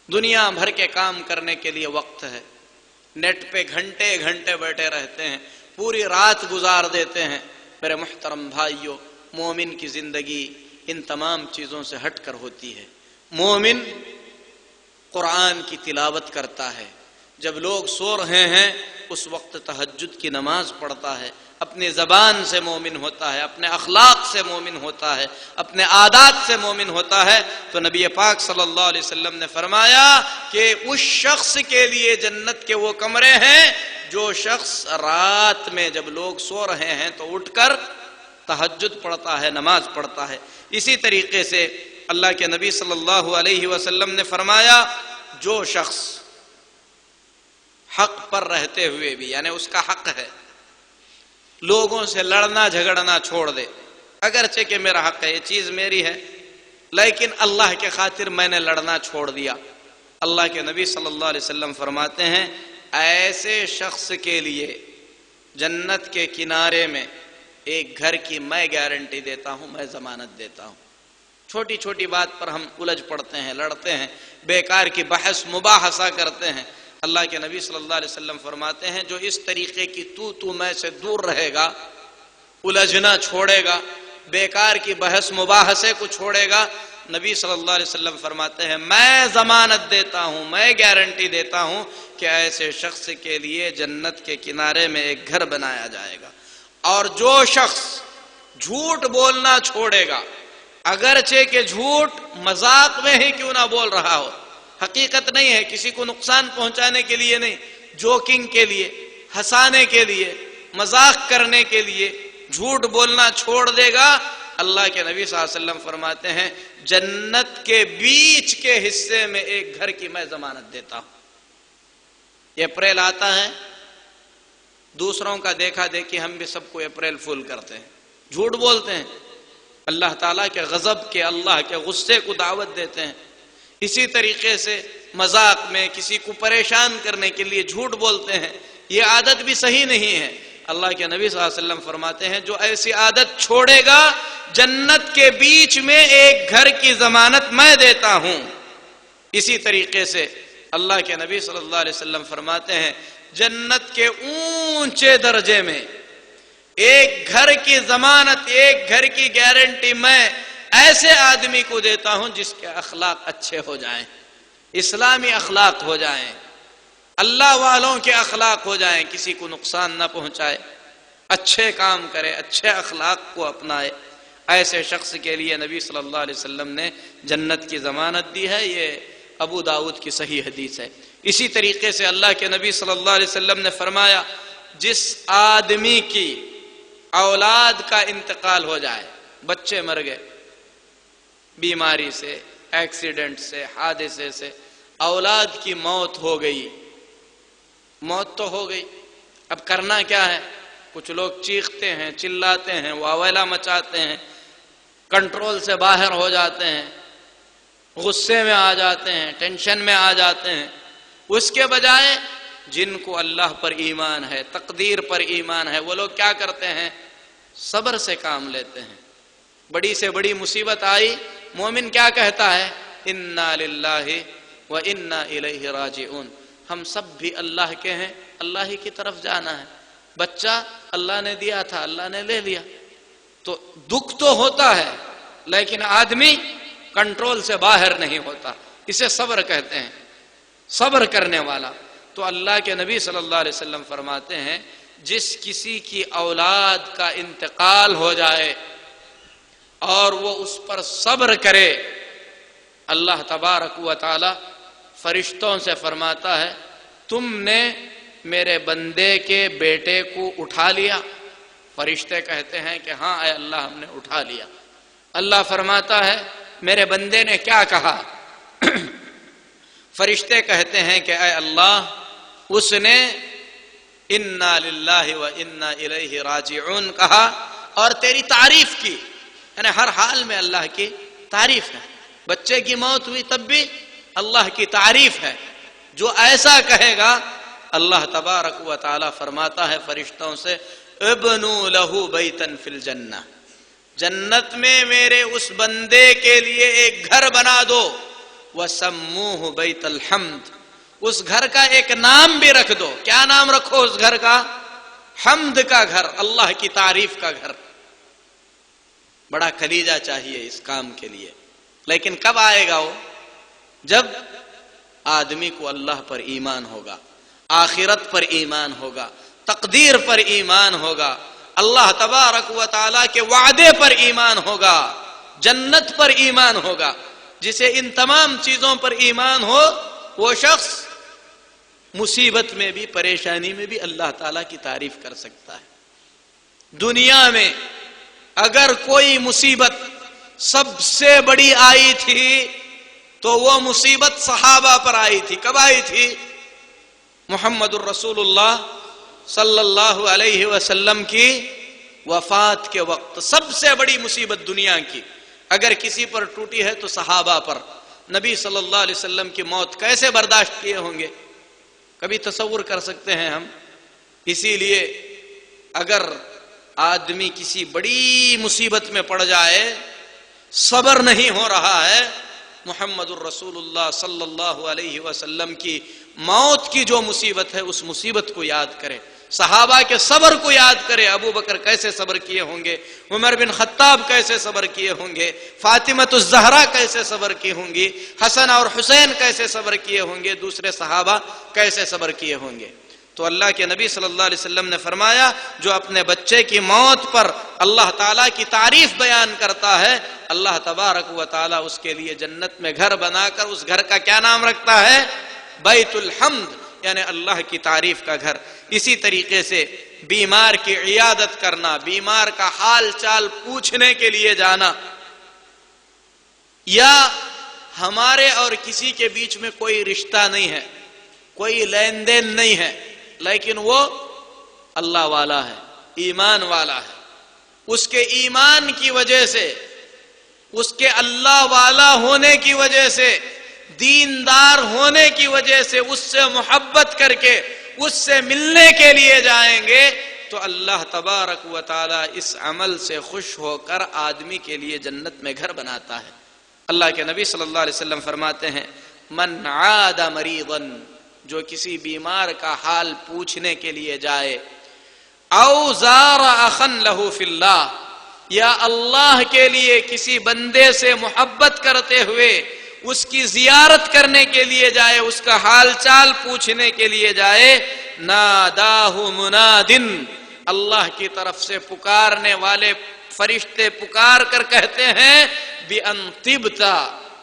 دنیا بھر کے کام کرنے کے لیے وقت ہے، نیٹ پہ گھنٹے گھنٹے بیٹھے رہتے ہیں، پوری رات گزار دیتے ہیں۔ میرے محترم بھائیوں، مومن کی زندگی ان تمام چیزوں سے ہٹ کر ہوتی ہے۔ مومن قرآن کی تلاوت کرتا ہے، جب لوگ سو رہے ہیں اس وقت تہجد کی نماز پڑھتا ہے، اپنی زبان سے مومن ہوتا ہے، اپنے اخلاق سے مومن ہوتا ہے، اپنے عادات سے مومن ہوتا ہے۔ تو نبی پاک صلی اللہ علیہ وسلم نے فرمایا کہ اس شخص کے لیے جنت کے وہ کمرے ہیں جو شخص رات میں جب لوگ سو رہے ہیں تو اٹھ کر تہجد پڑھتا ہے، نماز پڑھتا ہے۔ اسی طریقے سے اللہ کے نبی صلی اللہ علیہ وسلم نے فرمایا جو شخص حق پر رہتے ہوئے بھی، یعنی اس کا حق ہے، لوگوں سے لڑنا جھگڑنا چھوڑ دے، اگرچہ کہ میرا حق ہے، یہ چیز میری ہے، لیکن اللہ کے خاطر میں نے لڑنا چھوڑ دیا۔ اللہ کے نبی صلی اللہ علیہ وسلم فرماتے ہیں ایسے شخص کے لیے جنت کے کنارے میں ایک گھر کی میں گارنٹی دیتا ہوں، میں ضمانت دیتا ہوں۔ چھوٹی چھوٹی بات پر ہم الجھ پڑتے ہیں، لڑتے ہیں، بیکار کی بحث مباحثہ کرتے ہیں۔ اللہ کے نبی صلی اللہ علیہ وسلم فرماتے ہیں جو اس طریقے کی تو میں سے دور رہے گا، الجھنا چھوڑے گا، بیکار کی بحث مباحثے کو چھوڑے گا، نبی صلی اللہ علیہ وسلم فرماتے ہیں میں ضمانت دیتا ہوں، میں گارنٹی دیتا ہوں کہ ایسے شخص کے لیے جنت کے کنارے میں ایک گھر بنایا جائے گا۔ اور جو شخص جھوٹ بولنا چھوڑے گا، اگرچہ کہ جھوٹ مذاق میں ہی کیوں نہ بول رہا ہو، حقیقت نہیں ہے، کسی کو نقصان پہنچانے کے لیے نہیں، جوکنگ کے لیے، ہنسانے کے لیے، مذاق کرنے کے لیے جھوٹ بولنا چھوڑ دے گا، اللہ کے نبی صلی اللہ علیہ وسلم فرماتے ہیں جنت کے بیچ کے حصے میں ایک گھر کی میں ضمانت دیتا ہوں۔ یہ اپریل آتا ہے، دوسروں کا دیکھا دیکھی ہم بھی سب کو اپریل فول کرتے ہیں، جھوٹ بولتے ہیں، اللہ تعالیٰ کے غضب کے، اللہ کے غصے کو دعوت دیتے ہیں۔ اسی طریقے سے مذاق میں کسی کو پریشان کرنے کے لیے جھوٹ بولتے ہیں، یہ عادت بھی صحیح نہیں ہے۔ اللہ کے نبی صلی اللہ علیہ وسلم فرماتے ہیں جو ایسی عادت چھوڑے گا جنت کے بیچ میں ایک گھر کی ضمانت میں دیتا ہوں۔ اسی طریقے سے اللہ کے نبی صلی اللہ علیہ وسلم فرماتے ہیں جنت کے اونچے درجے میں ایک گھر کی ضمانت، ایک گھر کی گارنٹی میں ایسے آدمی کو دیتا ہوں جس کے اخلاق اچھے ہو جائیں، اسلامی اخلاق ہو جائیں، اللہ والوں کے اخلاق ہو جائیں، کسی کو نقصان نہ پہنچائے، اچھے کام کرے، اچھے اخلاق کو اپنائے، ایسے شخص کے لیے نبی صلی اللہ علیہ وسلم نے جنت کی ضمانت دی ہے۔ یہ ابو داؤد کی صحیح حدیث ہے۔ اسی طریقے سے اللہ کے نبی صلی اللہ علیہ وسلم نے فرمایا جس آدمی کی اولاد کا انتقال ہو جائے، بچے مر گئے بیماری سے، ایکسیڈنٹ سے، حادثے سے، اولاد کی موت ہو گئی، موت تو ہو گئی، اب کرنا کیا ہے؟ کچھ لوگ چیختے ہیں، چلاتے ہیں، واویلا مچاتے ہیں، کنٹرول سے باہر ہو جاتے ہیں، غصے میں آ جاتے ہیں، ٹینشن میں آ جاتے ہیں۔ اس کے بجائے جن کو اللہ پر ایمان ہے، تقدیر پر ایمان ہے، وہ لوگ کیا کرتے ہیں؟ صبر سے کام لیتے ہیں۔ بڑی سے بڑی مصیبت آئی، مومن کیا کہتا ہے؟ انا للہ و انا الیہ راجعون، ہم سب بھی اللہ کے ہیں، اللہ ہی کی طرف جانا ہے۔ بچہ اللہ نے دیا تھا، اللہ نے لے لیا، تو دکھ تو ہوتا ہے لیکن آدمی کنٹرول سے باہر نہیں ہوتا، اسے صبر کہتے ہیں، صبر کرنے والا۔ تو اللہ کے نبی صلی اللہ علیہ وسلم فرماتے ہیں جس کسی کی اولاد کا انتقال ہو جائے اور وہ اس پر صبر کرے، اللہ تبارک و تعالی فرشتوں سے فرماتا ہے تم نے میرے بندے کے بیٹے کو اٹھا لیا؟ فرشتے کہتے ہیں کہ ہاں اے اللہ ہم نے اٹھا لیا۔ اللہ فرماتا ہے میرے بندے نے کیا کہا؟ فرشتے کہتے ہیں کہ اے اللہ اس نے انا للہ و انا الیہ راجعون کہا اور تیری تعریف کی، یعنی ہر حال میں اللہ کی تعریف ہے۔ بچے کی موت ہوئی تب بھی اللہ کی تعریف ہے۔ جو ایسا کہے گا اللہ تبارک و تعالی فرماتا ہے فرشتوں سے ابنوا لہ بیتا فی الجنہ، جنت میں میرے اس بندے کے لیے ایک گھر بنا دو وَسَمُّوهُ بَيْتَ الْحَمْدِ، اس گھر کا ایک نام بھی رکھ دو. کیا نام رکھو اس گھر کا؟ حمد کا گھر، اللہ کی تعریف کا گھر. بڑا کلیجہ چاہیے اس کام کے لیے. لیکن کب آئے گا وہ؟ جب آدمی کو اللہ پر ایمان ہوگا، آخرت پر ایمان ہوگا، تقدیر پر ایمان ہوگا، اللہ تبارک و تعالیٰ کے وعدے پر ایمان ہوگا، جنت پر ایمان ہوگا. جسے ان تمام چیزوں پر ایمان ہو وہ شخص مصیبت میں بھی، پریشانی میں بھی اللہ تعالیٰ کی تعریف کر سکتا ہے. دنیا میں اگر کوئی مصیبت سب سے بڑی آئی تھی تو وہ مصیبت صحابہ پر آئی تھی. کب آئی تھی؟ محمد الرسول اللہ صلی اللہ علیہ وسلم کی وفات کے وقت. سب سے بڑی مصیبت دنیا کی اگر کسی پر ٹوٹی ہے تو صحابہ پر. نبی صلی اللہ علیہ وسلم کی موت کیسے برداشت کیے ہوں گے؟ کبھی تصور کر سکتے ہیں ہم؟ اسی لیے اگر آدمی کسی بڑی مصیبت میں پڑ جائے، صبر نہیں ہو رہا ہے، محمد الرسول اللہ صلی اللہ علیہ وسلم کی موت کی جو مصیبت ہے اس مصیبت کو یاد کرے، صحابہ کے صبر کو یاد کرے. ابو بکر کیسے صبر کیے ہوں گے، عمر بن خطاب کیسے صبر کیے ہوں گے، فاطمۃ الزہرا کیسے صبر کی ہوں گی، حسن اور حسین کیسے صبر کیے ہوں گے، دوسرے صحابہ کیسے صبر کیے ہوں گے. تو اللہ کے نبی صلی اللہ علیہ وسلم نے فرمایا جو اپنے بچے کی موت پر اللہ تعالیٰ کی تعریف بیان کرتا ہے، اللہ تبارک و تعالیٰ اس کے لیے جنت میں گھر بنا کر اس گھر کا کیا نام رکھتا ہے؟ بیت الحمد، یعنی اللہ کی تعریف کا گھر. اسی طریقے سے بیمار کی عیادت کرنا، بیمار کا حال چال پوچھنے کے لیے جانا، یا ہمارے اور کسی کے بیچ میں کوئی رشتہ نہیں ہے، کوئی لین دین نہیں ہے، لیکن وہ اللہ والا ہے، ایمان والا ہے، اس کے ایمان کی وجہ سے، اس کے اللہ والا ہونے کی وجہ سے، دیندار ہونے کی وجہ سے اس سے محبت کر کے اس سے ملنے کے لیے جائیں گے تو اللہ تبارک و تعالی اس عمل سے خوش ہو کر آدمی کے لیے جنت میں گھر بناتا ہے. اللہ کے نبی صلی اللہ علیہ وسلم فرماتے ہیں من عاد مریضا، جو کسی بیمار کا حال پوچھنے کے لیے جائے، او زار اخا له فی اللہ، یا اللہ کے لیے کسی بندے سے محبت کرتے ہوئے اس کی زیارت کرنے کے لیے جائے، اس کا حال چال پوچھنے کے لیے جائے، ناداہ منادن، اللہ کی طرف سے پکارنے والے فرشتے پکار کر کہتے ہیں بِأَن طِبْتَ،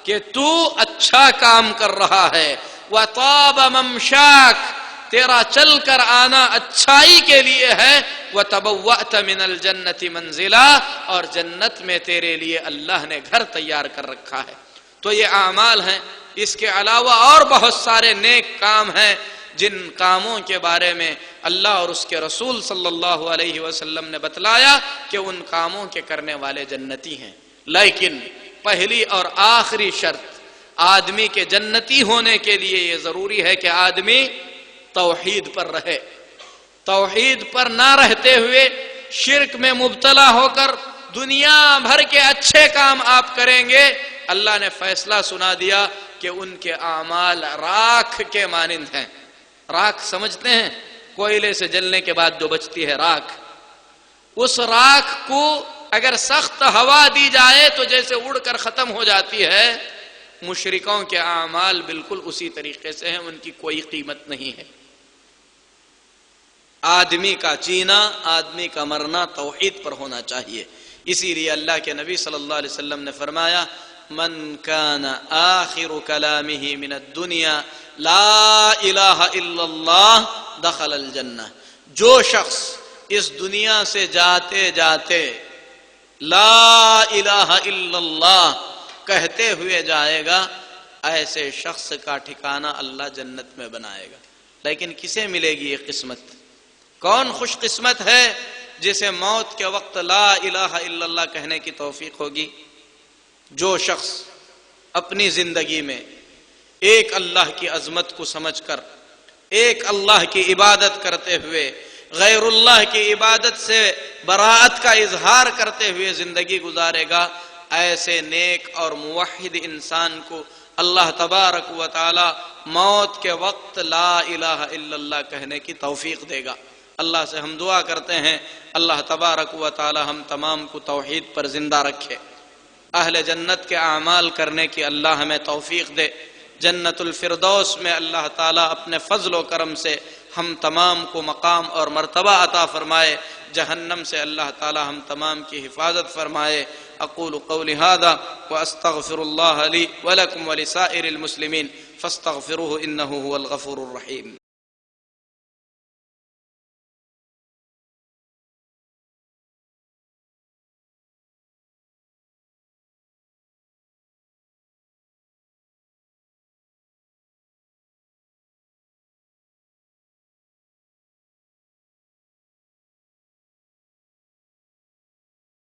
کہ تو اچھا کام کر رہا ہے، وَطَابَ مَمْشَاكَ، تیرا چل کر آنا اچھائی کے لیے ہے، وَتَبَوَّأْتَ مِنَ الْجَنَّةِ مَنزِلًا، اور جنت میں تیرے لیے اللہ نے گھر تیار کر رکھا ہے. تو یہ اعمال ہیں. اس کے علاوہ اور بہت سارے نیک کام ہیں جن کاموں کے بارے میں اللہ اور اس کے رسول صلی اللہ علیہ وسلم نے بتلایا کہ ان کاموں کے کرنے والے جنتی ہیں. لیکن پہلی اور آخری شرط آدمی کے جنتی ہونے کے لیے یہ ضروری ہے کہ آدمی توحید پر رہے. توحید پر نہ رہتے ہوئے شرک میں مبتلا ہو کر دنیا بھر کے اچھے کام آپ کریں گے، اللہ نے فیصلہ سنا دیا کہ ان کے اعمال راکھ کے مانند ہیں. راکھ سمجھتے ہیں؟ کوئلے سے جلنے کے بعد جو بچتی ہے راکھ، اس راکھ کو اگر سخت ہوا دی جائے تو جیسے اڑ کر ختم ہو جاتی ہے، مشرکوں کے اعمال بالکل اسی طریقے سے ہیں، ان کی کوئی قیمت نہیں ہے. آدمی کا جینا، آدمی کا مرنا توحید پر ہونا چاہیے. اسی لیے اللہ کے نبی صلی اللہ علیہ وسلم نے فرمایا من کان آخر کلامہ من الدنیا لا الہ الا اللہ دخل الجنہ، جو شخص اس دنیا سے جاتے جاتے لا الہ الا اللہ کہتے ہوئے جائے گا، ایسے شخص کا ٹھکانہ اللہ جنت میں بنائے گا. لیکن کسے ملے گی یہ قسمت؟ کون خوش قسمت ہے جسے موت کے وقت لا الہ الا اللہ کہنے کی توفیق ہوگی؟ جو شخص اپنی زندگی میں ایک اللہ کی عظمت کو سمجھ کر، ایک اللہ کی عبادت کرتے ہوئے، غیر اللہ کی عبادت سے براءت کا اظہار کرتے ہوئے زندگی گزارے گا، ایسے نیک اور موحد انسان کو اللہ تبارک و تعالی موت کے وقت لا الہ الا اللہ کہنے کی توفیق دے گا۔ اللہ سے ہم دعا کرتے ہیں اللہ تبارک و تعالی ہم تمام کو توحید پر زندہ رکھے، اہل جنت کے اعمال کرنے کی اللہ ہمیں توفیق دے، جنت الفردوس میں اللہ تعالیٰ اپنے فضل و کرم سے ہم تمام کو مقام اور مرتبہ عطا فرمائے، جہنم سے اللہ تعالیٰ ہم تمام کی حفاظت فرمائے۔ اقول قولی ھذا واستغفر اللہ لی ولکم ولسائر المسلمین فاستغفروہ انہ هو الغفور الرحیم۔